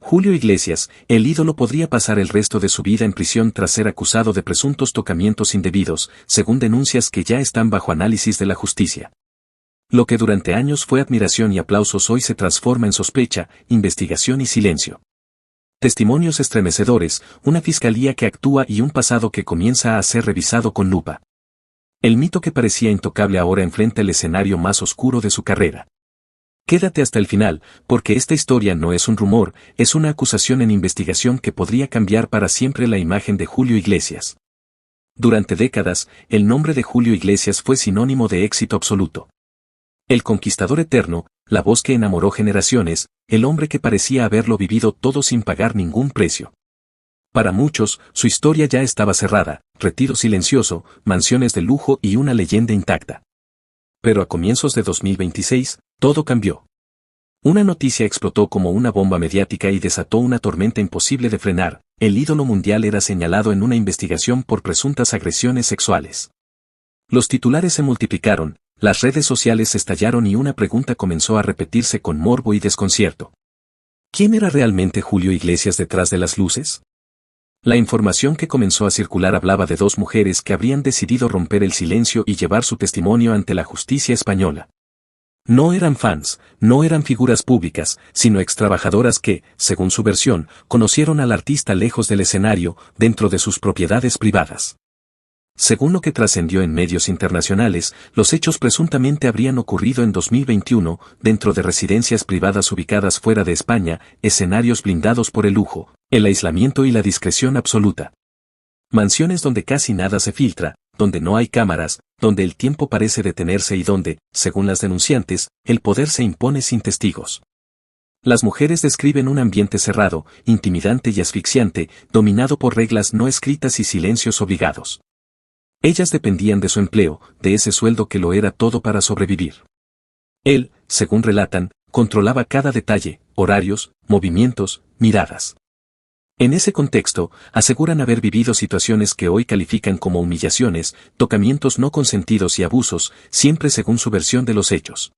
Julio Iglesias, el ídolo podría pasar el resto de su vida en prisión tras ser acusado de presuntos tocamientos indebidos, según denuncias que ya están bajo análisis de la justicia. Lo que durante años fue admiración y aplausos hoy se transforma en sospecha, investigación y silencio. Testimonios estremecedores, una fiscalía que actúa y un pasado que comienza a ser revisado con lupa. El mito que parecía intocable ahora enfrenta el escenario más oscuro de su carrera. Quédate hasta el final, porque esta historia no es un rumor, es una acusación en investigación que podría cambiar para siempre la imagen de Julio Iglesias. Durante décadas, el nombre de Julio Iglesias fue sinónimo de éxito absoluto. El conquistador eterno, la voz que enamoró generaciones, el hombre que parecía haberlo vivido todo sin pagar ningún precio. Para muchos, su historia ya estaba cerrada, retiro silencioso, mansiones de lujo y una leyenda intacta. Pero a comienzos de 2026, todo cambió. Una noticia explotó como una bomba mediática y desató una tormenta imposible de frenar. El ídolo mundial era señalado en una investigación por presuntas agresiones sexuales. Los titulares se multiplicaron, las redes sociales estallaron y una pregunta comenzó a repetirse con morbo y desconcierto. ¿Quién era realmente Julio Iglesias detrás de las luces? La información que comenzó a circular hablaba de dos mujeres que habrían decidido romper el silencio y llevar su testimonio ante la justicia española. No eran fans, no eran figuras públicas, sino extrabajadoras que, según su versión, conocieron al artista lejos del escenario, dentro de sus propiedades privadas. Según lo que trascendió en medios internacionales, los hechos presuntamente habrían ocurrido en 2021, dentro de residencias privadas ubicadas fuera de España, escenarios blindados por el lujo, el aislamiento y la discreción absoluta. Mansiones donde casi nada se filtra, donde no hay cámaras, donde el tiempo parece detenerse y donde, según las denunciantes, el poder se impone sin testigos. Las mujeres describen un ambiente cerrado, intimidante y asfixiante, dominado por reglas no escritas y silencios obligados. Ellas dependían de su empleo, de ese sueldo que lo era todo para sobrevivir. Él, según relatan, controlaba cada detalle, horarios, movimientos, miradas. En ese contexto, aseguran haber vivido situaciones que hoy califican como humillaciones, tocamientos no consentidos y abusos, siempre según su versión de los hechos.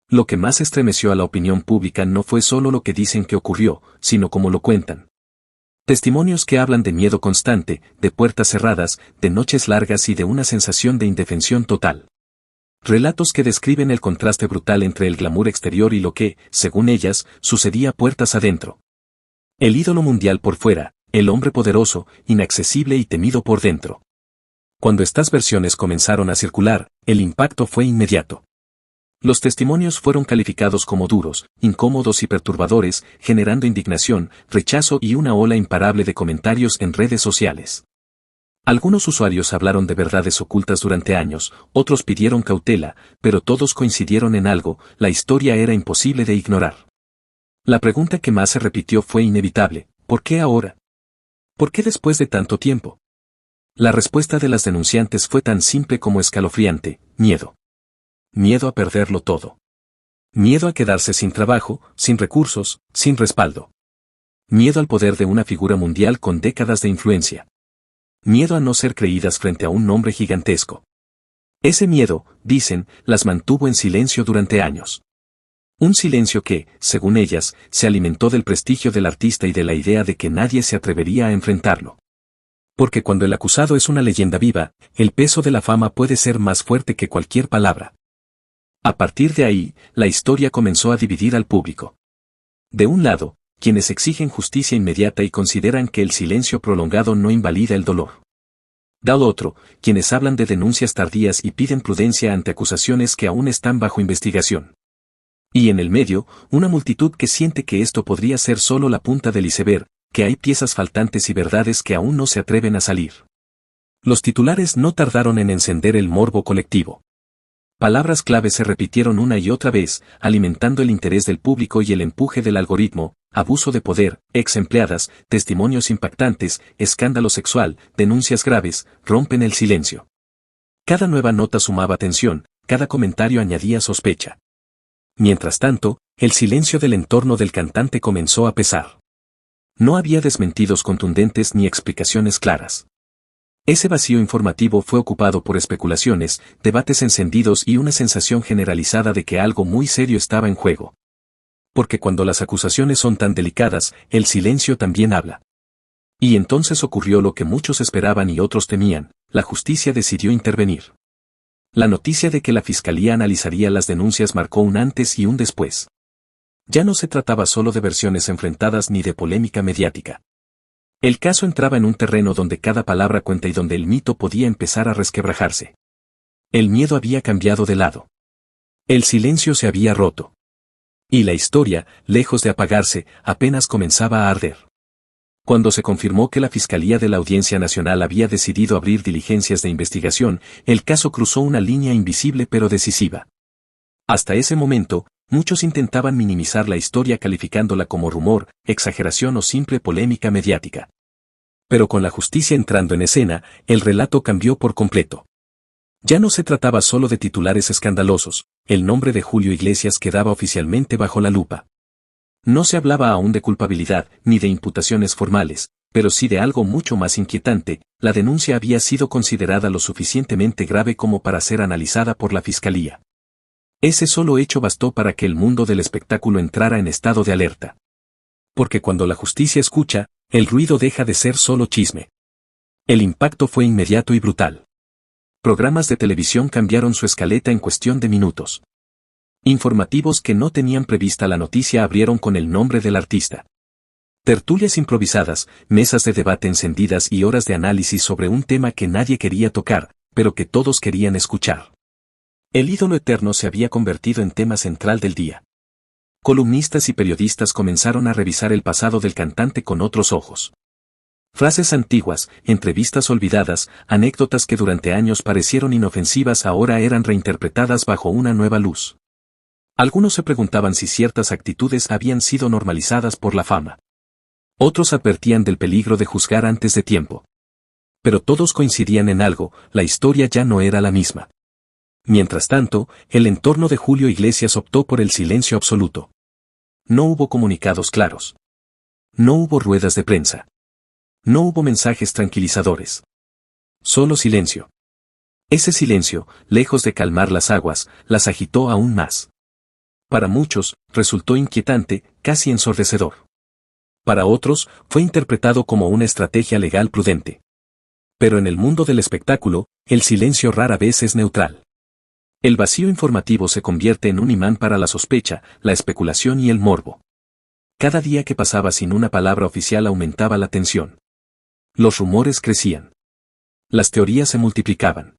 Lo que más estremeció a la opinión pública no fue solo lo que dicen que ocurrió, sino cómo lo cuentan. Testimonios que hablan de miedo constante, de puertas cerradas, de noches largas y de una sensación de indefensión total. Relatos que describen el contraste brutal entre el glamour exterior y lo que, según ellas, sucedía puertas adentro. El ídolo mundial por fuera, el hombre poderoso, inaccesible y temido por dentro. Cuando estas versiones comenzaron a circular, el impacto fue inmediato. Los testimonios fueron calificados como duros, incómodos y perturbadores, generando indignación, rechazo y una ola imparable de comentarios en redes sociales. Algunos usuarios hablaron de verdades ocultas durante años, otros pidieron cautela, pero todos coincidieron en algo: la historia era imposible de ignorar. La pregunta que más se repitió fue inevitable: ¿por qué ahora? ¿Por qué después de tanto tiempo? La respuesta de las denunciantes fue tan simple como escalofriante: miedo. Miedo a perderlo todo. Miedo a quedarse sin trabajo, sin recursos, sin respaldo. Miedo al poder de una figura mundial con décadas de influencia. Miedo a no ser creídas frente a un nombre gigantesco. Ese miedo, dicen, las mantuvo en silencio durante años. Un silencio que, según ellas, se alimentó del prestigio del artista y de la idea de que nadie se atrevería a enfrentarlo. Porque cuando el acusado es una leyenda viva, el peso de la fama puede ser más fuerte que cualquier palabra. A partir de ahí, la historia comenzó a dividir al público. De un lado, quienes exigen justicia inmediata y consideran que el silencio prolongado no invalida el dolor. Del otro, quienes hablan de denuncias tardías y piden prudencia ante acusaciones que aún están bajo investigación. Y en el medio, una multitud que siente que esto podría ser solo la punta del iceberg, que hay piezas faltantes y verdades que aún no se atreven a salir. Los titulares no tardaron en encender el morbo colectivo. Palabras clave se repitieron una y otra vez, alimentando el interés del público y el empuje del algoritmo: abuso de poder, ex empleadas, testimonios impactantes, escándalo sexual, denuncias graves, rompen el silencio. Cada nueva nota sumaba tensión, cada comentario añadía sospecha. Mientras tanto, el silencio del entorno del cantante comenzó a pesar. No había desmentidos contundentes ni explicaciones claras. Ese vacío informativo fue ocupado por especulaciones, debates encendidos y una sensación generalizada de que algo muy serio estaba en juego. Porque cuando las acusaciones son tan delicadas, el silencio también habla. Y entonces ocurrió lo que muchos esperaban y otros temían, la justicia decidió intervenir. La noticia de que la fiscalía analizaría las denuncias marcó un antes y un después. Ya no se trataba solo de versiones enfrentadas ni de polémica mediática. El caso entraba en un terreno donde cada palabra cuenta y donde el mito podía empezar a resquebrajarse. El miedo había cambiado de lado. El silencio se había roto. Y la historia, lejos de apagarse, apenas comenzaba a arder. Cuando se confirmó que la Fiscalía de la Audiencia Nacional había decidido abrir diligencias de investigación, el caso cruzó una línea invisible pero decisiva. Hasta ese momento, muchos intentaban minimizar la historia calificándola como rumor, exageración o simple polémica mediática. Pero con la justicia entrando en escena, el relato cambió por completo. Ya no se trataba solo de titulares escandalosos, el nombre de Julio Iglesias quedaba oficialmente bajo la lupa. No se hablaba aún de culpabilidad ni de imputaciones formales, pero sí de algo mucho más inquietante, la denuncia había sido considerada lo suficientemente grave como para ser analizada por la Fiscalía. Ese solo hecho bastó para que el mundo del espectáculo entrara en estado de alerta. Porque cuando la justicia escucha, el ruido deja de ser solo chisme. El impacto fue inmediato y brutal. Programas de televisión cambiaron su escaleta en cuestión de minutos. Informativos que no tenían prevista la noticia abrieron con el nombre del artista. Tertulias improvisadas, mesas de debate encendidas y horas de análisis sobre un tema que nadie quería tocar, pero que todos querían escuchar. El ídolo eterno se había convertido en tema central del día. Columnistas y periodistas comenzaron a revisar el pasado del cantante con otros ojos. Frases antiguas, entrevistas olvidadas, anécdotas que durante años parecieron inofensivas ahora eran reinterpretadas bajo una nueva luz. Algunos se preguntaban si ciertas actitudes habían sido normalizadas por la fama. Otros advertían del peligro de juzgar antes de tiempo. Pero todos coincidían en algo, la historia ya no era la misma. Mientras tanto, el entorno de Julio Iglesias optó por el silencio absoluto. No hubo comunicados claros. No hubo ruedas de prensa. No hubo mensajes tranquilizadores. Solo silencio. Ese silencio, lejos de calmar las aguas, las agitó aún más. Para muchos, resultó inquietante, casi ensordecedor. Para otros, fue interpretado como una estrategia legal prudente. Pero en el mundo del espectáculo, el silencio rara vez es neutral. El vacío informativo se convierte en un imán para la sospecha, la especulación y el morbo. Cada día que pasaba sin una palabra oficial aumentaba la tensión. Los rumores crecían. Las teorías se multiplicaban.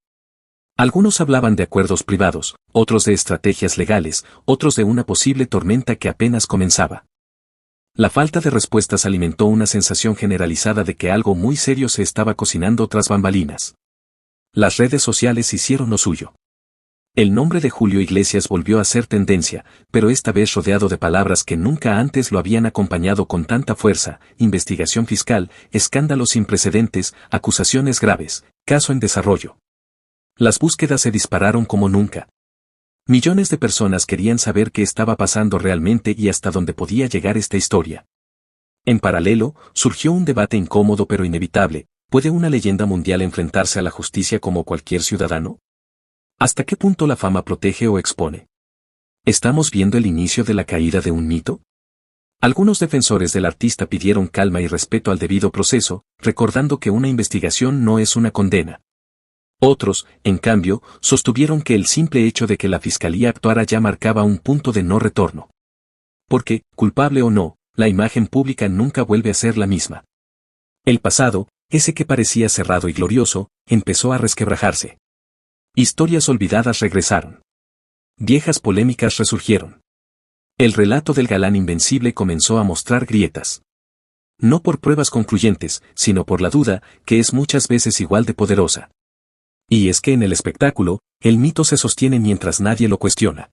Algunos hablaban de acuerdos privados, otros de estrategias legales, otros de una posible tormenta que apenas comenzaba. La falta de respuestas alimentó una sensación generalizada de que algo muy serio se estaba cocinando tras bambalinas. Las redes sociales hicieron lo suyo. El nombre de Julio Iglesias volvió a ser tendencia, pero esta vez rodeado de palabras que nunca antes lo habían acompañado con tanta fuerza: investigación fiscal, escándalos sin precedentes, acusaciones graves, caso en desarrollo. Las búsquedas se dispararon como nunca. Millones de personas querían saber qué estaba pasando realmente y hasta dónde podía llegar esta historia. En paralelo, surgió un debate incómodo pero inevitable: ¿puede una leyenda mundial enfrentarse a la justicia como cualquier ciudadano? ¿Hasta qué punto la fama protege o expone? ¿Estamos viendo el inicio de la caída de un mito? Algunos defensores del artista pidieron calma y respeto al debido proceso, recordando que una investigación no es una condena. Otros, en cambio, sostuvieron que el simple hecho de que la fiscalía actuara ya marcaba un punto de no retorno. Porque, culpable o no, la imagen pública nunca vuelve a ser la misma. El pasado, ese que parecía cerrado y glorioso, empezó a resquebrajarse. Historias olvidadas regresaron. Viejas polémicas resurgieron. El relato del galán invencible comenzó a mostrar grietas. No por pruebas concluyentes, sino por la duda, que es muchas veces igual de poderosa. Y es que en el espectáculo, el mito se sostiene mientras nadie lo cuestiona.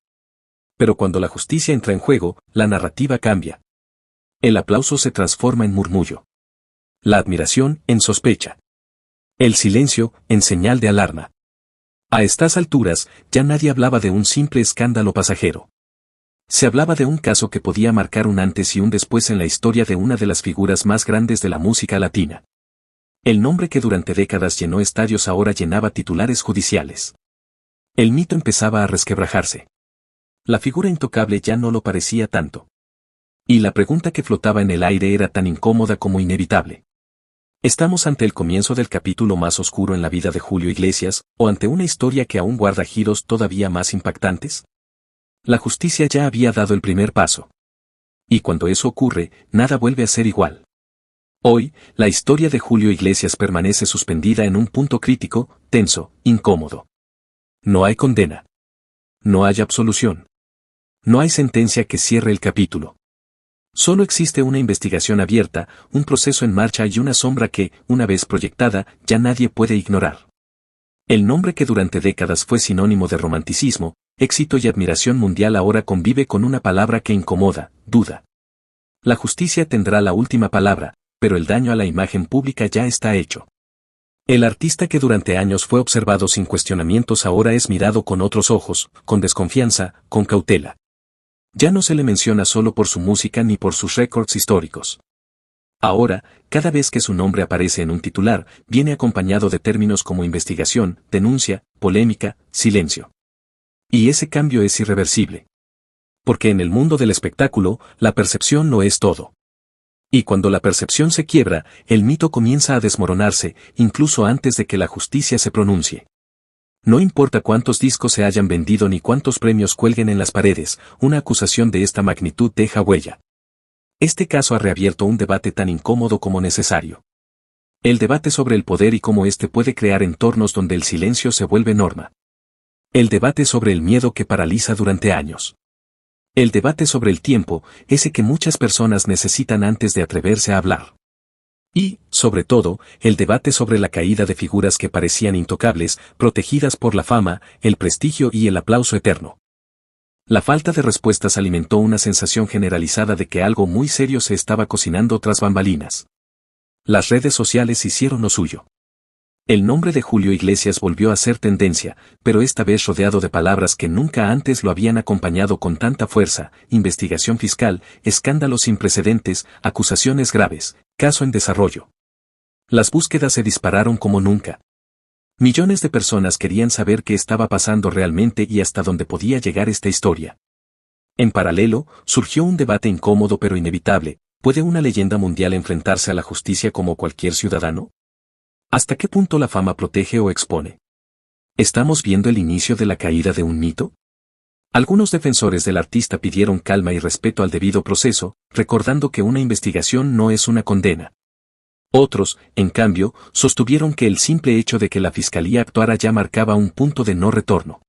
Pero cuando la justicia entra en juego, la narrativa cambia. El aplauso se transforma en murmullo. La admiración en sospecha. El silencio en señal de alarma. A estas alturas, ya nadie hablaba de un simple escándalo pasajero. Se hablaba de un caso que podía marcar un antes y un después en la historia de una de las figuras más grandes de la música latina. El nombre que durante décadas llenó estadios ahora llenaba titulares judiciales. El mito empezaba a resquebrajarse. La figura intocable ya no lo parecía tanto. Y la pregunta que flotaba en el aire era tan incómoda como inevitable. ¿Estamos ante el comienzo del capítulo más oscuro en la vida de Julio Iglesias, o ante una historia que aún guarda giros todavía más impactantes? La justicia ya había dado el primer paso. Y cuando eso ocurre, nada vuelve a ser igual. Hoy, la historia de Julio Iglesias permanece suspendida en un punto crítico, tenso, incómodo. No hay condena. No hay absolución. No hay sentencia que cierre el capítulo. Solo existe una investigación abierta, un proceso en marcha y una sombra que, una vez proyectada, ya nadie puede ignorar. El nombre que durante décadas fue sinónimo de romanticismo, éxito y admiración mundial ahora convive con una palabra que incomoda, duda. La justicia tendrá la última palabra, pero el daño a la imagen pública ya está hecho. El artista que durante años fue observado sin cuestionamientos ahora es mirado con otros ojos, con desconfianza, con cautela. Ya no se le menciona solo por su música ni por sus récords históricos. Ahora, cada vez que su nombre aparece en un titular, viene acompañado de términos como investigación, denuncia, polémica, silencio. Y ese cambio es irreversible. Porque en el mundo del espectáculo, la percepción no es todo. Y cuando la percepción se quiebra, el mito comienza a desmoronarse, incluso antes de que la justicia se pronuncie. No importa cuántos discos se hayan vendido ni cuántos premios cuelguen en las paredes, una acusación de esta magnitud deja huella. Este caso ha reabierto un debate tan incómodo como necesario. El debate sobre el poder y cómo éste puede crear entornos donde el silencio se vuelve norma. El debate sobre el miedo que paraliza durante años. El debate sobre el tiempo, ese que muchas personas necesitan antes de atreverse a hablar. Y, sobre todo, el debate sobre la caída de figuras que parecían intocables, protegidas por la fama, el prestigio y el aplauso eterno. La falta de respuestas alimentó una sensación generalizada de que algo muy serio se estaba cocinando tras bambalinas. Las redes sociales hicieron lo suyo. El nombre de Julio Iglesias volvió a ser tendencia, pero esta vez rodeado de palabras que nunca antes lo habían acompañado con tanta fuerza: investigación fiscal, escándalos sin precedentes, acusaciones graves, caso en desarrollo. Las búsquedas se dispararon como nunca. Millones de personas querían saber qué estaba pasando realmente y hasta dónde podía llegar esta historia. En paralelo, surgió un debate incómodo pero inevitable: ¿puede una leyenda mundial enfrentarse a la justicia como cualquier ciudadano? ¿Hasta qué punto la fama protege o expone? ¿Estamos viendo el inicio de la caída de un mito? Algunos defensores del artista pidieron calma y respeto al debido proceso, recordando que una investigación no es una condena. Otros, en cambio, sostuvieron que el simple hecho de que la fiscalía actuara ya marcaba un punto de no retorno.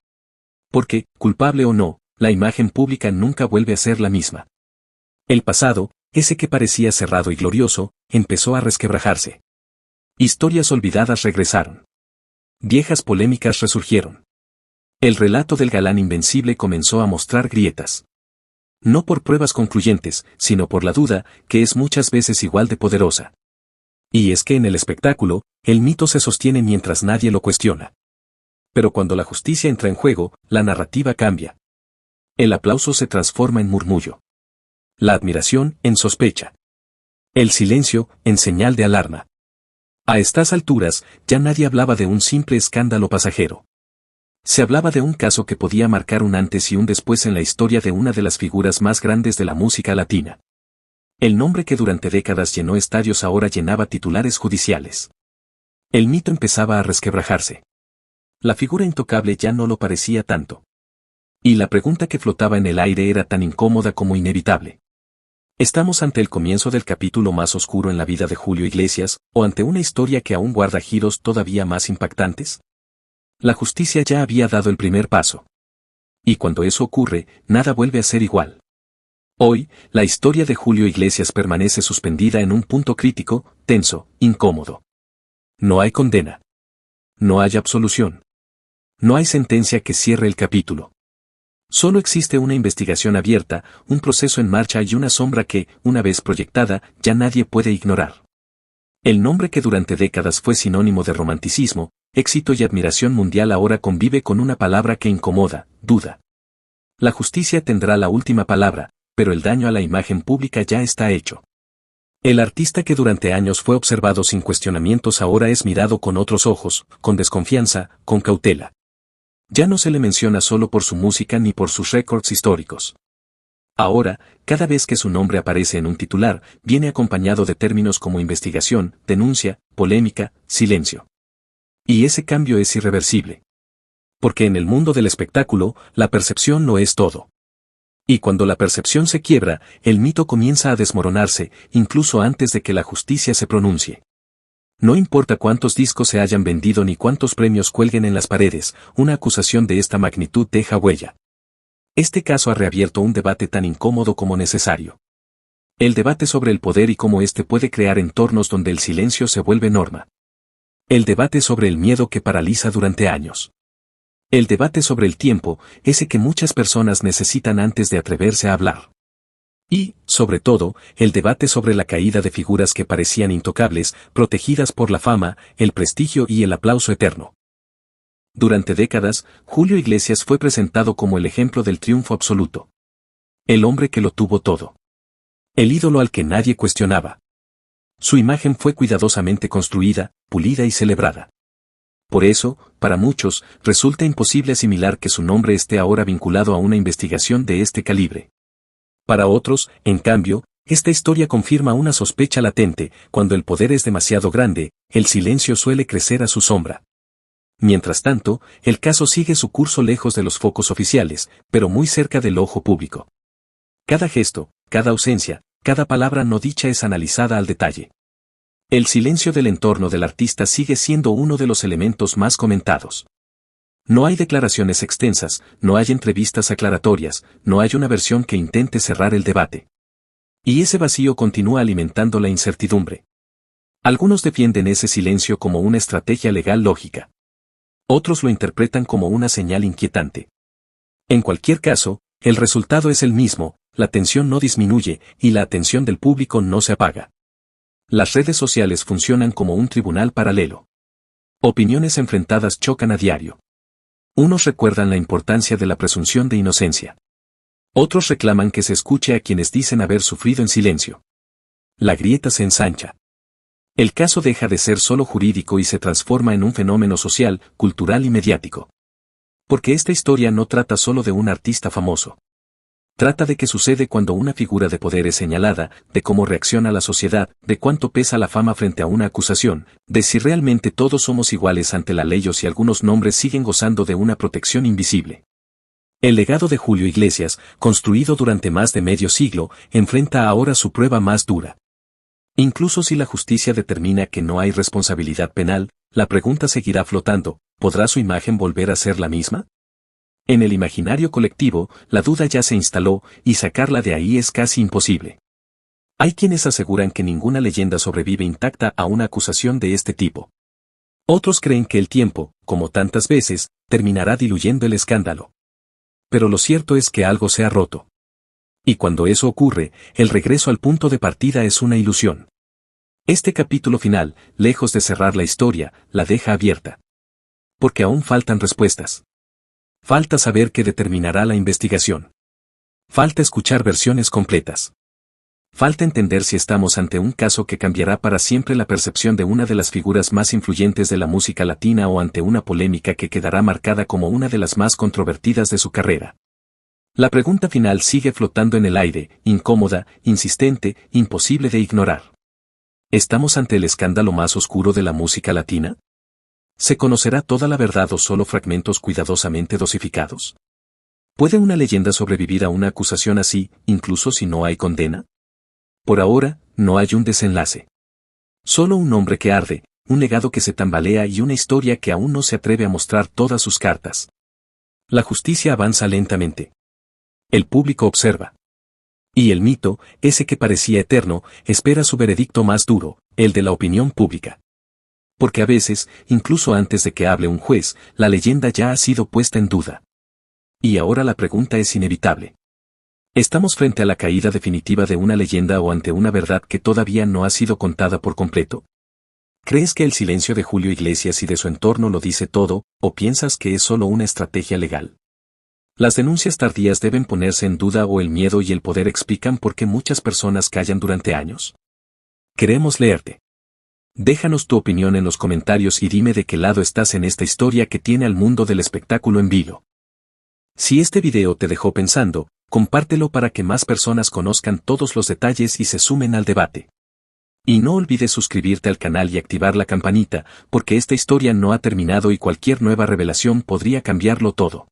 Porque, culpable o no, la imagen pública nunca vuelve a ser la misma. El pasado, ese que parecía cerrado y glorioso, empezó a resquebrajarse. Historias olvidadas regresaron. Viejas polémicas resurgieron. El relato del galán invencible comenzó a mostrar grietas. No por pruebas concluyentes, sino por la duda, que es muchas veces igual de poderosa. Y es que en el espectáculo, el mito se sostiene mientras nadie lo cuestiona. Pero cuando la justicia entra en juego, la narrativa cambia. El aplauso se transforma en murmullo. La admiración, en sospecha. El silencio, en señal de alarma. A estas alturas, ya nadie hablaba de un simple escándalo pasajero. Se hablaba de un caso que podía marcar un antes y un después en la historia de una de las figuras más grandes de la música latina. El nombre que durante décadas llenó estadios ahora llenaba titulares judiciales. El mito empezaba a resquebrajarse. La figura intocable ya no lo parecía tanto. Y la pregunta que flotaba en el aire era tan incómoda como inevitable. ¿Estamos ante el comienzo del capítulo más oscuro en la vida de Julio Iglesias, o ante una historia que aún guarda giros todavía más impactantes? La justicia ya había dado el primer paso. Y cuando eso ocurre, nada vuelve a ser igual. Hoy, la historia de Julio Iglesias permanece suspendida en un punto crítico, tenso, incómodo. No hay condena. No hay absolución. No hay sentencia que cierre el capítulo. Solo existe una investigación abierta, un proceso en marcha y una sombra que, una vez proyectada, ya nadie puede ignorar. El nombre que durante décadas fue sinónimo de romanticismo, éxito y admiración mundial ahora convive con una palabra que incomoda: duda. La justicia tendrá la última palabra, pero el daño a la imagen pública ya está hecho. El artista que durante años fue observado sin cuestionamientos ahora es mirado con otros ojos, con desconfianza, con cautela. Ya no se le menciona solo por su música ni por sus récords históricos. Ahora, cada vez que su nombre aparece en un titular, viene acompañado de términos como investigación, denuncia, polémica, silencio. Y ese cambio es irreversible. Porque en el mundo del espectáculo, la percepción lo es todo. Y cuando la percepción se quiebra, el mito comienza a desmoronarse, incluso antes de que la justicia se pronuncie. No importa cuántos discos se hayan vendido ni cuántos premios cuelguen en las paredes, una acusación de esta magnitud deja huella. Este caso ha reabierto un debate tan incómodo como necesario. El debate sobre el poder y cómo éste puede crear entornos donde el silencio se vuelve norma. El debate sobre el miedo que paraliza durante años. El debate sobre el tiempo, ese que muchas personas necesitan antes de atreverse a hablar. Y, sobre todo, el debate sobre la caída de figuras que parecían intocables, protegidas por la fama, el prestigio y el aplauso eterno. Durante décadas, Julio Iglesias fue presentado como el ejemplo del triunfo absoluto. El hombre que lo tuvo todo. El ídolo al que nadie cuestionaba. Su imagen fue cuidadosamente construida, pulida y celebrada. Por eso, para muchos, resulta imposible asimilar que su nombre esté ahora vinculado a una investigación de este calibre. Para otros, en cambio, esta historia confirma una sospecha latente: cuando el poder es demasiado grande, el silencio suele crecer a su sombra. Mientras tanto, el caso sigue su curso lejos de los focos oficiales, pero muy cerca del ojo público. Cada gesto, cada ausencia, cada palabra no dicha es analizada al detalle. El silencio del entorno del artista sigue siendo uno de los elementos más comentados. No hay declaraciones extensas, no hay entrevistas aclaratorias, no hay una versión que intente cerrar el debate. Y ese vacío continúa alimentando la incertidumbre. Algunos defienden ese silencio como una estrategia legal lógica. Otros lo interpretan como una señal inquietante. En cualquier caso, el resultado es el mismo: la tensión no disminuye y la atención del público no se apaga. Las redes sociales funcionan como un tribunal paralelo. Opiniones enfrentadas chocan a diario. Unos recuerdan la importancia de la presunción de inocencia. Otros reclaman que se escuche a quienes dicen haber sufrido en silencio. La grieta se ensancha. El caso deja de ser solo jurídico y se transforma en un fenómeno social, cultural y mediático. Porque esta historia no trata solo de un artista famoso. Trata de qué sucede cuando una figura de poder es señalada, de cómo reacciona la sociedad, de cuánto pesa la fama frente a una acusación, de si realmente todos somos iguales ante la ley o si algunos nombres siguen gozando de una protección invisible. El legado de Julio Iglesias, construido durante más de medio siglo, enfrenta ahora su prueba más dura. Incluso si la justicia determina que no hay responsabilidad penal, la pregunta seguirá flotando: ¿podrá su imagen volver a ser la misma? En el imaginario colectivo, la duda ya se instaló, y sacarla de ahí es casi imposible. Hay quienes aseguran que ninguna leyenda sobrevive intacta a una acusación de este tipo. Otros creen que el tiempo, como tantas veces, terminará diluyendo el escándalo. Pero lo cierto es que algo se ha roto. Y cuando eso ocurre, el regreso al punto de partida es una ilusión. Este capítulo final, lejos de cerrar la historia, la deja abierta. Porque aún faltan respuestas. Falta saber qué determinará la investigación. Falta escuchar versiones completas. Falta entender si estamos ante un caso que cambiará para siempre la percepción de una de las figuras más influyentes de la música latina, o ante una polémica que quedará marcada como una de las más controvertidas de su carrera. La pregunta final sigue flotando en el aire, incómoda, insistente, imposible de ignorar. ¿Estamos ante el escándalo más oscuro de la música latina? ¿Se conocerá toda la verdad o solo fragmentos cuidadosamente dosificados? ¿Puede una leyenda sobrevivir a una acusación así, incluso si no hay condena? Por ahora, no hay un desenlace. Solo un nombre que arde, un legado que se tambalea y una historia que aún no se atreve a mostrar todas sus cartas. La justicia avanza lentamente. El público observa. Y el mito, ese que parecía eterno, espera su veredicto más duro, el de la opinión pública. Porque a veces, incluso antes de que hable un juez, la leyenda ya ha sido puesta en duda. Y ahora la pregunta es inevitable. ¿Estamos frente a la caída definitiva de una leyenda o ante una verdad que todavía no ha sido contada por completo? ¿Crees que el silencio de Julio Iglesias y de su entorno lo dice todo, o piensas que es solo una estrategia legal? ¿Las denuncias tardías deben ponerse en duda o el miedo y el poder explican por qué muchas personas callan durante años? Queremos leerte. Déjanos tu opinión en los comentarios y dime de qué lado estás en esta historia que tiene al mundo del espectáculo en vilo. Si este video te dejó pensando, Compártelo para que más personas conozcan todos los detalles y se sumen al debate. Y no olvides suscribirte al canal y activar la campanita, porque esta historia no ha terminado y cualquier nueva revelación podría cambiarlo todo.